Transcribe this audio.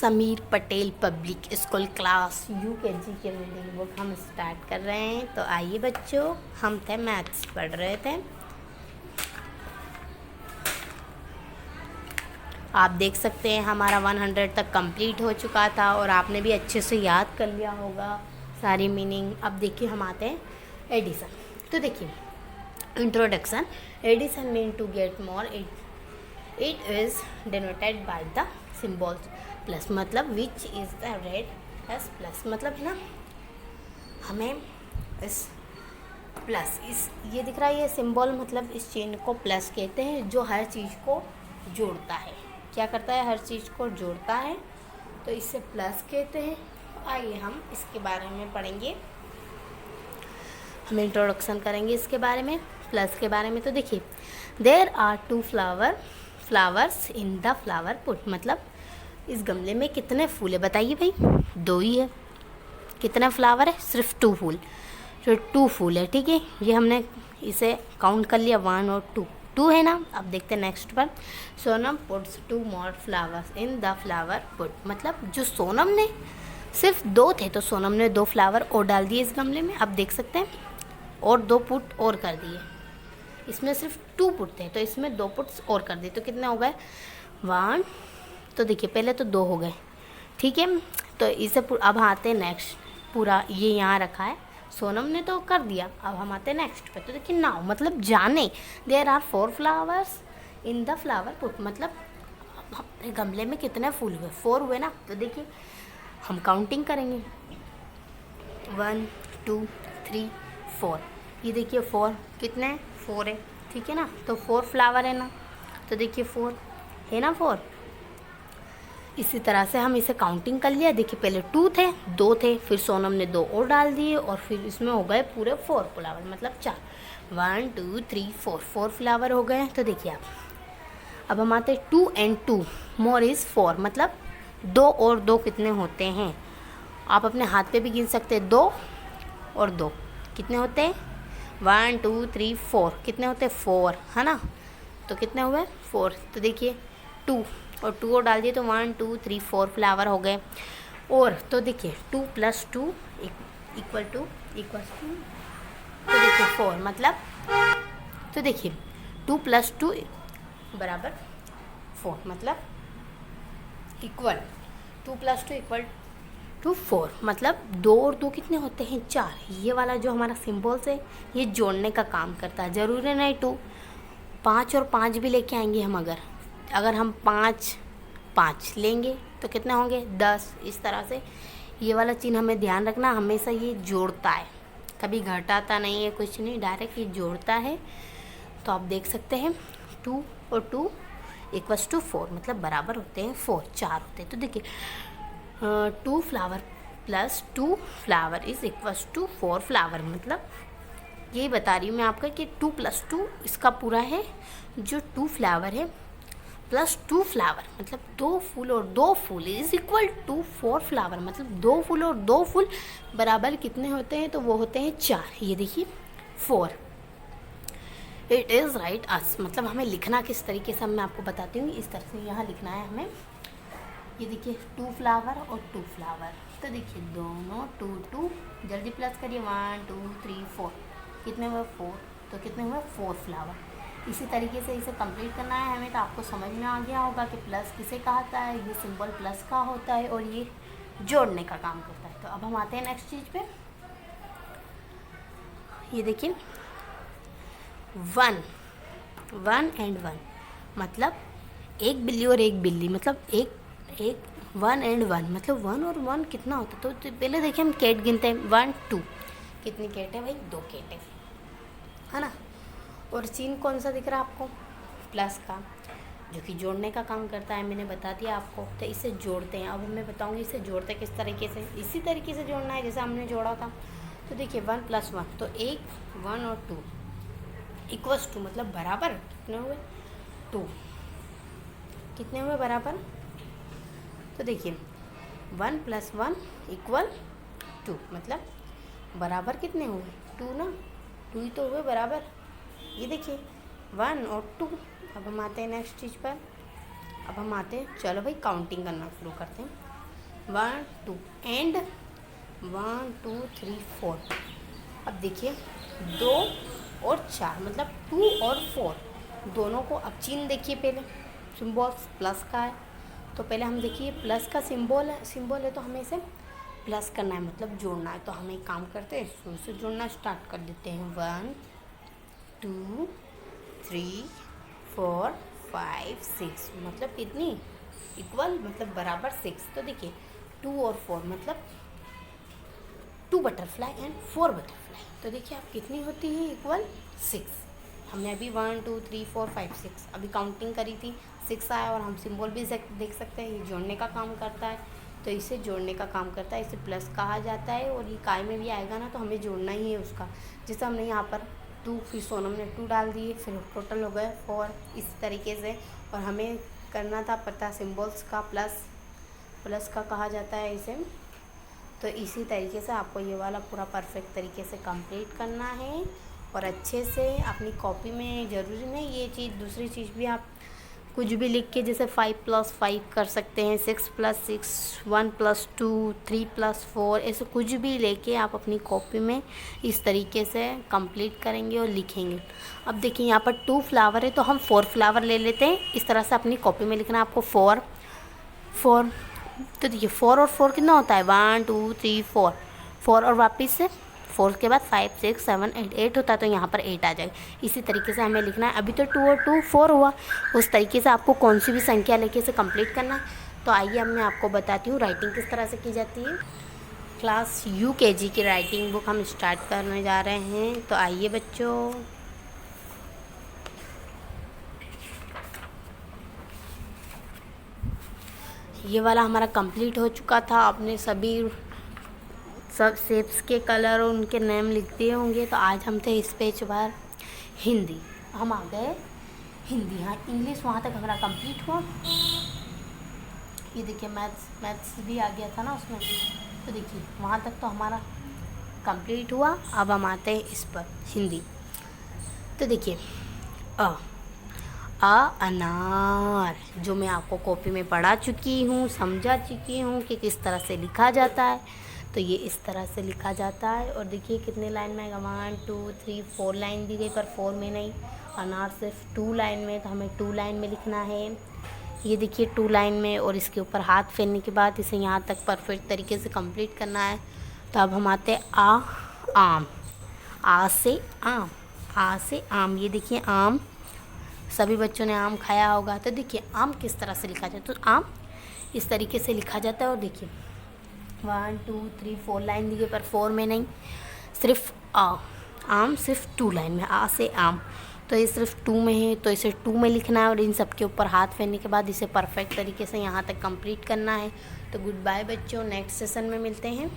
Sameer Patel public school class UKG के reading book हम start कर रहे हैं। तो आइए बच्चों, हम थे मैथ्स पढ़ रहे थे। आप देख सकते हैं हमारा 100 तक कंप्लीट हो चुका था और आपने भी अच्छे से याद कर लिया होगा सारी मीनिंग। अब देखिए हम आते हैं एडिशन। तो देखिए introduction. Addition mean to get more, it is denoted by the symbol plus, मतलब which is the read as plus, मतलब है ना हमें इस प्लस इस ये दिख रहा है ये सिंबल, मतलब इस चिन्ह को प्लस कहते हैं जो हर चीज़ को जोड़ता है। क्या करता है? हर चीज़ को जोड़ता है, तो इसे प्लस कहते हैं। आइए हम इसके बारे में पढ़ेंगे, हम इंट्रोडक्शन करेंगे इसके बारे में, प्लस के बारे में। तो देखिए there are 2 flowers in the flower pot, मतलब इस गमले में कितने फूल है बताइए भाई? 2 ही है। कितना फ्लावर है? सिर्फ 2 फूल, तो 2 फूल है। ठीक है, ये हमने इसे काउंट कर लिया 1 और 2 है ना। अब देखते हैं नेक्स्ट पर। Sonam puts 2 more flowers in the flower pot, मतलब जो सोनम ने सिर्फ 2 थे तो सोनम ने 2 फ्लावर और डाल दिए इस गमले में। अब देख सकते हैं और 2 पुट और कर दिए। इसमें सिर्फ 2 पुट थे तो इसमें 2 पुट्स और कर दिए, तो कितने हो गए? 1। तो देखिए पहले तो 2 हो गए, ठीक है। तो इसे अब आते हैं नेक्स्ट। पूरा ये यहाँ रखा है, सोनम ने तो कर दिया। अब हम आते हैं नेक्स्ट पे। तो देखिए नाउ मतलब जाने, there are 4 flowers in the flower pot, मतलब अपने गमले में कितने फूल हुए? 4 हुए ना। तो देखिए हम काउंटिंग करेंगे 1 2 3 4। ये देखिए 4 कितने हैं? 4 है, ठीक है ना। तो 4 फ्लावर है ना, तो देखिए 4 है ना 4। इसी तरह से हम इसे काउंटिंग कर लिया। देखिए पहले 2 थे, 2 थे, फिर सोनम ने 2 और डाल दिए और फिर इसमें हो गए पूरे 4 फ्लावर, मतलब 4। 1 2 3 4 फ्लावर हो गए। तो देखिए आप, अब हम आते हैं 2 and 2 मोर इज़ 4, मतलब 2 और 2 कितने होते हैं? आप अपने हाथ पे भी गिन सकते हैं। 2 और 2 कितने होते हैं? 1 2 3 4 कितने होते हैं? 4 है ना। तो कितने हुए? 4। तो देखिए 2 और 2 और डाल दिए तो 1 2 3 4 फ्लावर हो गए। और तो देखिए 2 + 2 इक्वल टू तो देखिए 4, मतलब तो देखिए 2 + 2 बराबर 4, मतलब इक्वल 2 + 2 इक्वल टू 4, मतलब 2 और 2 कितने होते हैं? 4। ये वाला जो हमारा सिम्बॉल्स है ये जोड़ने का काम करता है, ज़रूरी नहीं 2, 5 और 5 भी लेके आएंगे हम। अगर हम 5 लेंगे तो कितने होंगे? 10। इस तरह से ये वाला चिन्ह हमें ध्यान रखना, हमेशा ये जोड़ता है, कभी घटाता नहीं है, कुछ नहीं, डायरेक्ट ये जोड़ता है। तो आप देख सकते हैं 2 और 2 = 4, मतलब बराबर होते हैं 4, 4 होते हैं। तो देखिए 2 फ्लावर + 2 फ्लावर इज़ = 4 फ्लावर, मतलब यही बता रही हूँ मैं आपका कि 2 + 2 इसका पूरा है, जो 2 फ्लावर है + 2 फ्लावर, मतलब 2 फूल और 2 फूल = 4 फ्लावर, मतलब 2 फूल और 2 फूल बराबर कितने होते हैं? तो वो होते हैं 4। ये देखिए 4। इट इज़ राइट अस, मतलब हमें लिखना किस तरीके से मैं आपको बताती हूँ। इस तरह से यहाँ लिखना है हमें। ये देखिए 2 फ्लावर और 2 फ्लावर, तो देखिए दोनों 2 2, जल्दी प्लस करिए 1 2 3 4 कितने हुए? 4। तो कितने हुए? 4 फ्लावर। इसी तरीके से इसे कंप्लीट करना है हमें। तो आपको समझ में आ गया होगा कि प्लस किसे कहता है, ये सिंबल प्लस का होता है और ये जोड़ने का काम करता है। तो अब हम आते हैं नेक्स्ट चीज़ पे। ये देखिए 1 and 1, मतलब एक बिल्ली और एक बिल्ली, मतलब एक 1 and 1, मतलब 1 और 1 कितना होता है? तो पहले देखिए हम कैट गिनते हैं 1 2, कितनी कैट है भाई? 2 कैट है ना। और चिन्ह कौन सा दिख रहा है आपको? प्लस का, जो कि जोड़ने का काम करता है, मैंने बता दिया आपको। तो इसे जोड़ते हैं। अब मैं बताऊंगी इसे जोड़ते किस तरीके से। इसी तरीके से जोड़ना है जैसे हमने जोड़ा था। तो देखिए 1 + 1, तो 1 और 2 = 2, मतलब बराबर कितने हुए? 2। कितने हुए बराबर? तो देखिए 1 + 1 = 2, मतलब बराबर कितने हुए? 2 ना, 2 ही तो हुए बराबर। ये देखिए 1 और 2। अब हम आते हैं नेक्स्ट चीज़ पर। अब हम आते हैं, चलो भाई काउंटिंग करना शुरू करते हैं। 1 2 एंड 1 2 3 4। अब देखिए 2 और 4 मतलब 2 और 4 दोनों को अब चिन्ह देखिए, पहले सिंबल प्लस का है तो पहले हम देखिए प्लस का सिंबल है तो हमें इसे प्लस करना है, मतलब जोड़ना है। तो हम एक काम करते हैं, शुरू से जोड़ना स्टार्ट कर देते हैं। 1 2 3 4 5 6 मतलब कितनी इक्वल, मतलब बराबर 6। तो देखिए 2 और 4 मतलब 2 बटरफ्लाई एंड 4 बटरफ्लाई। तो देखिए आप कितनी होती है इक्वल 6। हमने अभी 1 2 3 4 5 6 अभी काउंटिंग करी थी, 6 आया। और हम सिंबल भी देख सकते हैं, ये जोड़ने का काम करता है। तो इसे जोड़ने का काम करता है, इसे प्लस कहा जाता है। और ये काय में भी आएगा ना तो हमें जोड़ना ही है उसका। जैसे हमने यहाँ पर 2 फिर सोनम ने 2 डाल दिए, फिर टोटल हो गए 4, इस तरीके से। और हमें करना था पता सिंबल्स का प्लस का कहा जाता है इसे। तो इसी तरीके से आपको ये वाला पूरा परफेक्ट तरीके से कंप्लीट करना है और अच्छे से अपनी कॉपी में। ज़रूरी नहीं ये चीज़, दूसरी चीज़ भी आप कुछ भी लिख के जैसे 5 + 5 कर सकते हैं, 6 + 6, 1 + 2, 3 + 4, ऐसे कुछ भी लेके आप अपनी कॉपी में इस तरीके से कंप्लीट करेंगे और लिखेंगे। अब देखिए यहाँ पर 2 फ्लावर है तो हम 4 फ्लावर ले लेते हैं। इस तरह से अपनी कॉपी में लिखना है आपको 4 4। तो देखिए 4 और 4 कितना होता है, 1 2 3 4 4 और वापस से 4 के बाद 5 6 7 8 8 होता है। तो यहाँ पर 8 आ जाएगा। इसी तरीके से हमें लिखना है। अभी तो 2 और 2 4 हुआ, उस तरीके से आपको कौन सी भी संख्या लेके इसे कंप्लीट करना है। तो आइए अब मैं आपको बताती हूँ राइटिंग किस तरह से की जाती है। क्लास UKG की राइटिंग बुक हम स्टार्ट करने जा रहे हैं। तो आइए बच्चों, ये वाला हमारा कंप्लीट हो चुका था। आपने सब शेप्स के कलर और उनके नेम लिख दिए होंगे। तो आज हम थे इस पेज पर हिंदी, हम आ गए हिंदी। हाँ, इंग्लिश वहाँ तक हमारा कंप्लीट हुआ। ये देखिए मैथ्स भी आ गया था ना उसमें। तो देखिए वहाँ तक तो हमारा कंप्लीट हुआ। अब हम आते हैं इस पर हिंदी। तो देखिए अनार, जो मैं आपको कॉपी में पढ़ा चुकी हूँ, समझा चुकी हूँ कि किस तरह से लिखा जाता है। तो ये इस तरह से लिखा जाता है। और देखिए कितने लाइन में आएगा, 1 2 3 4 लाइन दी गई पर 4 में नहीं। अनार सिर्फ 2 लाइन में, तो हमें 2 लाइन में लिखना है। ये देखिए 2 लाइन में। और इसके ऊपर हाथ फेरने के बाद इसे यहाँ तक परफेक्ट तरीके से कंप्लीट करना है। तो अब हम आते हैं आम। आ से आम। ये देखिए आम, सभी बच्चों ने आम खाया होगा। तो देखिए आम किस तरह से लिखा जाता है। तो आम इस तरीके से लिखा जाता है। और देखिए 1 2 3 4 लाइन दी गई पर 4 में नहीं, सिर्फ आम सिर्फ 2 लाइन में, आ से आम। तो ये सिर्फ 2 में है, तो इसे 2 में लिखना है। और इन सब के ऊपर हाथ फेरने के बाद इसे परफेक्ट तरीके से यहाँ तक कंप्लीट करना है। तो गुड बाय बच्चों, नेक्स्ट सेशन में मिलते हैं।